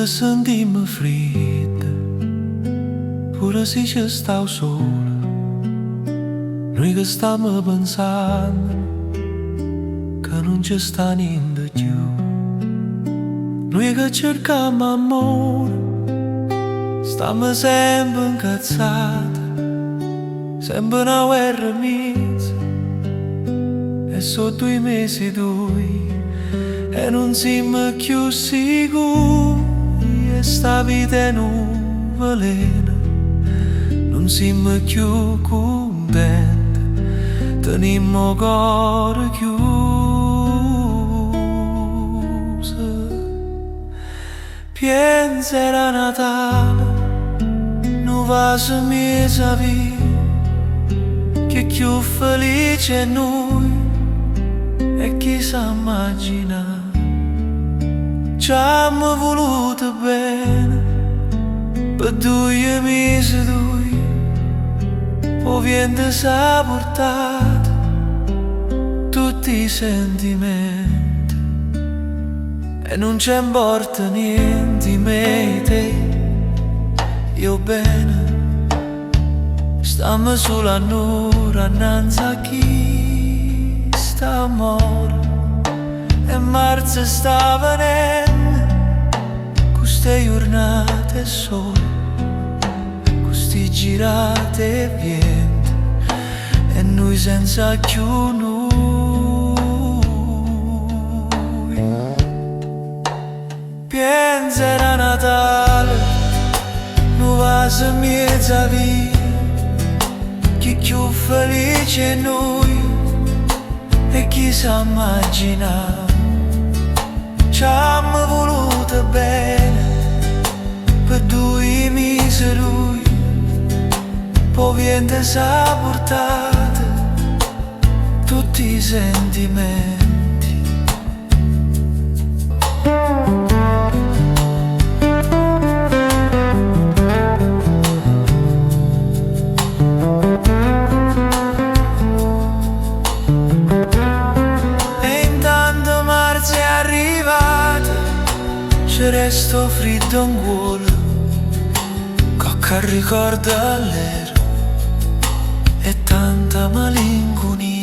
pure sentimmo fredda, pure se ci stavo sola. Noi che stiamo pensando che non ci sta niente più. Noi che cerchiamo amore, stiamo sempre incazzati, sempre una guerra mezza. E sono 2 mesi due e non siamo più sicuri. E sta vita è un veleno, non siamo più contenti, teniamo cuore chiuso. Pensa era Natale, non va su mesa via, che più felice è noi. E chi sa immaginare, ci hanno voluto bene per 2 mesi, poi vento s'ha portato tutti i sentimenti. E non ci importa niente di me e te, io bene, stiamo solo a un'ora innanzi a chi sta amore. E marzo sta venendo, queste giornate sole, queste girate e venti, e noi senza più noi. Pensa era Natale, non va su mezza via, chi più felice è noi. E chi sa immaginare, ci hanno voluto bene per 2 mesi, poi vento s'ha portato tutti i sentimenti. Ci resto freddo in gola, cocca ricorda l'era e tanta malinconia.